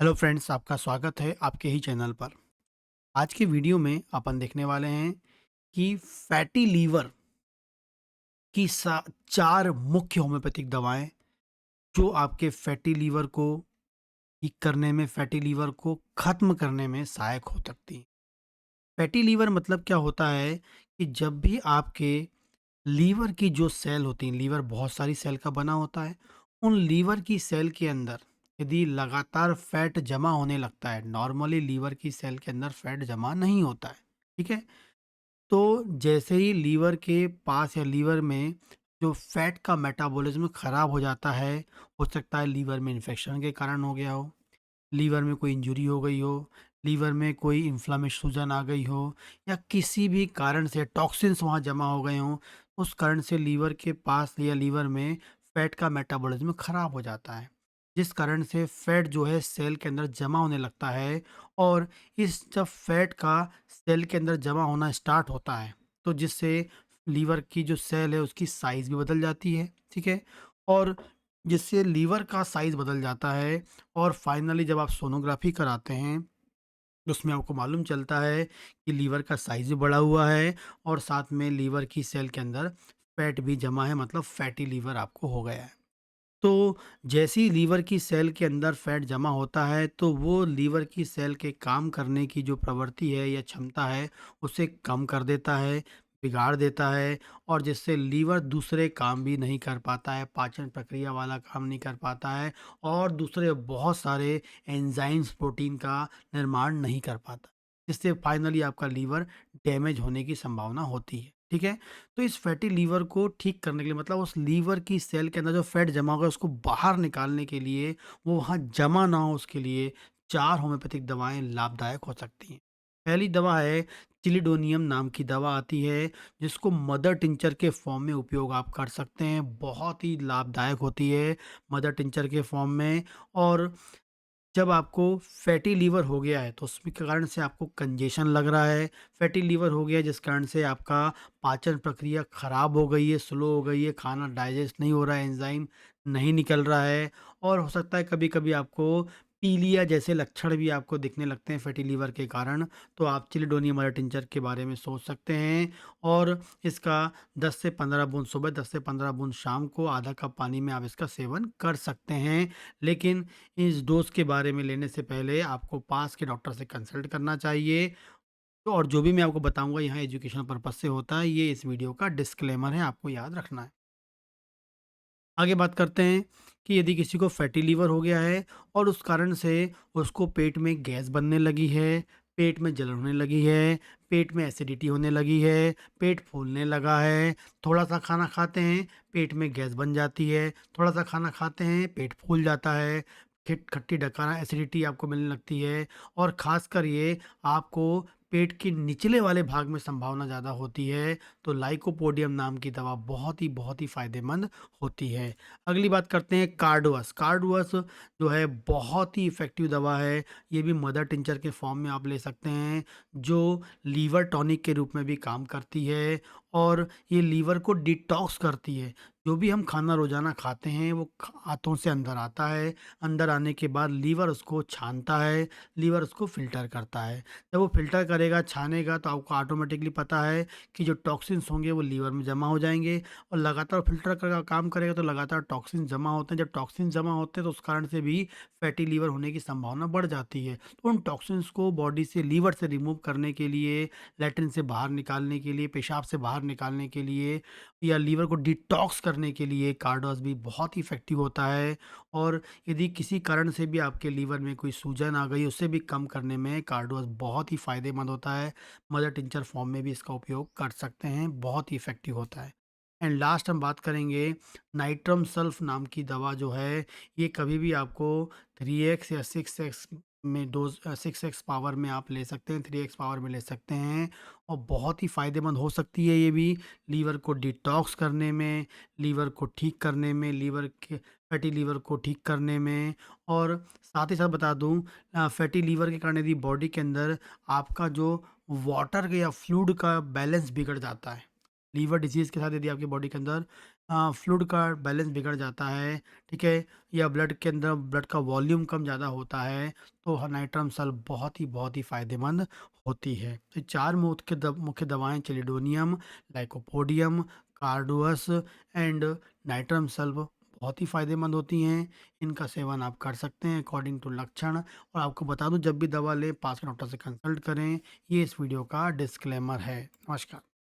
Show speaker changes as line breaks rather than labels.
Hello friends, आपका स्वागत है आपके ही चैनल पर। आज की वीडियो में अपन देखने वाले हैं कि फैटी लीवर की 4 मुख्य होम्योपैथिक दवाएं जो आपके फैटी लीवर को ठीक करने में, फैटी लीवर को खत्म करने में सहायक हो सकती हैं। फैटी लीवर मतलब क्या होता है कि जब भी आपके लीवर की जो सेल होती हैं, लीवर बहुत सारी सेल का बना होता है। उन लीवर की सेल के अंदर यदि लगातार फैट जमा होने लगता है, नॉर्मली लीवर की सेल के अंदर फैट जमा नहीं होता है, ठीक है? तो जैसे ही लीवर के पास या लीवर में जो फैट का मेटाबॉलिज्म खराब हो जाता है, हो सकता है लीवर में इन्फेक्शन के कारण हो गया हो, लीवर में कोई इंजरी हो गई हो, लीवर में कोई इन्फ्लामेशन सूजन आ गई हो, या किसी भी कारण से टॉक्सिन्स वहाँ जमा हो गए हों, उस कारण से लीवर के पास या लीवर में फैट का मेटाबॉलिज्म खराब हो जाता है। जिस कारण से फैट जो है सेल के अंदर जमा होने लगता है, और इस जब फैट का सेल के अंदर जमा होना स्टार्ट होता है, तो जिससे लीवर की जो सेल है उसकी साइज़ भी बदल जाती है, ठीक है? और जिससे लीवर का साइज़ बदल जाता है, और फाइनली जब आप सोनोग्राफी कराते हैं, तो उसमें आपको मालूम चलता है कि लीवर का साइज़ भी बढ़ा हुआ है, और साथ में लीवर की सेल के अंदर फैट भी जमा है, मतलब फैटी लीवर आपको हो गया है। तो जैसे ही लीवर की सेल के अंदर फैट जमा होता है, तो वो लीवर की सेल के काम करने की जो प्रवृत्ति है या क्षमता है, उसे कम कर देता है, बिगाड़ देता है, और जिससे लीवर दूसरे काम भी नहीं कर पाता है, पाचन प्रक्रिया वाला काम नहीं कर पाता है, और दूसरे बहुत सारे एंजाइम्स, प्रोटीन का निर्माण नहीं कर पाता, जिससे फाइनली आपका लीवर डैमेज होने की संभावना होती है, ठीक है? तो इस फैटी लीवर को ठीक करने के लिए, मतलब उस लीवर की सेल के अंदर जो फैट जमा होगा उसको बाहर निकालने के लिए, वो वहाँ जमा ना हो उसके लिए 4 होम्योपैथिक दवाएँ लाभदायक हो सकती हैं। पहली दवा है चिलिडोनियम नाम की दवा आती है, जिसको मदर टिंचर के फॉर्म में उपयोग आप कर सकते हैं। बहुत ही लाभदायक होती है मदर टिंचर के फॉर्म में। और जब आपको फैटी लीवर हो गया है, तो उसके कारण से आपको कंजेशन लग रहा है, फैटी लीवर हो गया है जिस कारण से आपका पाचन प्रक्रिया खराब हो गई है, स्लो हो गई है, खाना डाइजेस्ट नहीं हो रहा है, एंजाइम नहीं निकल रहा है, और हो सकता है कभी कभी आपको पीलिया जैसे लक्षण भी आपको दिखने लगते हैं फैटी लीवर के कारण, तो आप चिलिडोनियम वाला टिंचर के बारे में सोच सकते हैं। और इसका 10 से 15 बूंद सुबह, 10 से 15 बूंद शाम को आधा कप पानी में आप इसका सेवन कर सकते हैं। लेकिन इस डोज़ के बारे में लेने से पहले आपको पास के डॉक्टर से कंसल्ट करना चाहिए। तो और जो भी मैं आपको बताऊँगा यहाँ एजुकेशनल पर्पज़ से होता है, ये इस वीडियो का डिस्क्लेमर है, आपको याद रखना है। आगे बात करते हैं कि यदि किसी को फैटी लीवर हो गया है, और उस कारण से उसको पेट में गैस बनने लगी है, पेट में जलन होने लगी है, पेट में एसिडिटी होने लगी है, पेट फूलने लगा है, थोड़ा-सा खाना खाते हैं, पेट में गैस बन जाती है, थोड़ा-सा खाना खाते हैं, पेट फूल जाता है, खट्टी डकार एसिडिटी आपको मिलने लगती है, और ख़ासकर ये आपको पेट के निचले वाले भाग में संभावना ज़्यादा होती है, तो लाइकोपोडियम नाम की दवा बहुत ही फ़ायदेमंद होती है। अगली बात करते हैं कार्डोस। कार्डोस जो है बहुत ही इफ़ेक्टिव दवा है। ये भी मदर टिंचर के फॉर्म में आप ले सकते हैं, जो लीवर टॉनिक के रूप में भी काम करती है, और ये लीवर को डिटॉक्स करती है। जो भी हम खाना रोज़ाना खाते हैं वो हाथों से अंदर आता है, अंदर आने के बाद लीवर उसको छानता है, लीवर उसको फ़िल्टर करता है। जब वो फ़िल्टर करेगा, छानेगा, तो आपको ऑटोमेटिकली पता है कि जो टॉक्सिन्स होंगे वो लीवर में जमा हो जाएँगे, और लगातार फ़िल्टर का काम करेगा तो लगातार टॉक्सिन जमा होते हैं। जब टॉक्सिन जमा होते हैं तो उस कारण से भी फैटी लीवर होने की संभावना बढ़ जाती है। तो उन टॉक्सिन्स को बॉडी से, लीवर से रिमूव करने के लिए, लैट्रिन से बाहर निकालने के लिए, पेशाब से बाहर निकालने के लिए, या लीवर को डिटॉक्स करने के लिए कार्डोस भी बहुत ही इफ़ेक्टिव होता है। और यदि किसी कारण से भी आपके लीवर में कोई सूजन आ गई, उसे भी कम करने में कार्डोस बहुत ही फ़ायदेमंद होता है। मदर टिंचर फॉर्म में भी इसका उपयोग कर सकते हैं, बहुत ही इफ़ेक्टिव होता है। एंड लास्ट हम बात करेंगे नाइट्रम सल्फ़ नाम की दवा जो है, ये कभी भी आपको 3x या 6x में डोज़ 6x पावर में आप ले सकते हैं, 3x पावर में ले सकते हैं, और बहुत ही फ़ायदेमंद हो सकती है ये भी लीवर को डिटॉक्स करने में, लीवर को ठीक करने में, लीवर के फैटी लीवर को ठीक करने में। और साथ ही साथ बता दूँ, फैटी लीवर के कारण यदि बॉडी के अंदर आपका जो वाटर या फ्लूइड का बैलेंस बिगड़ जाता है, लीवर डिजीज़ के साथ यदि आपकी बॉडी के अंदर फ्लूइड का बैलेंस बिगड़ जाता है, ठीक है? या ब्लड के अंदर ब्लड का वॉल्यूम कम ज़्यादा होता है, तो नाइट्रम सल्फ़ बहुत ही फ़ायदेमंद होती है। तो 4 मुख्य दवाएँ चलिडोनियम, लाइकोपोडियम, कार्डुअस एंड नाइट्रम सल्फ़ बहुत ही फ़ायदेमंद होती हैं। इनका सेवन आप कर सकते हैं अकॉर्डिंग टू लक्षण, और आपको बता दूँ, जब भी दवा लें पास के डॉक्टर से कंसल्ट करें। ये इस वीडियो का डिस्क्लेमर है। नमस्कार।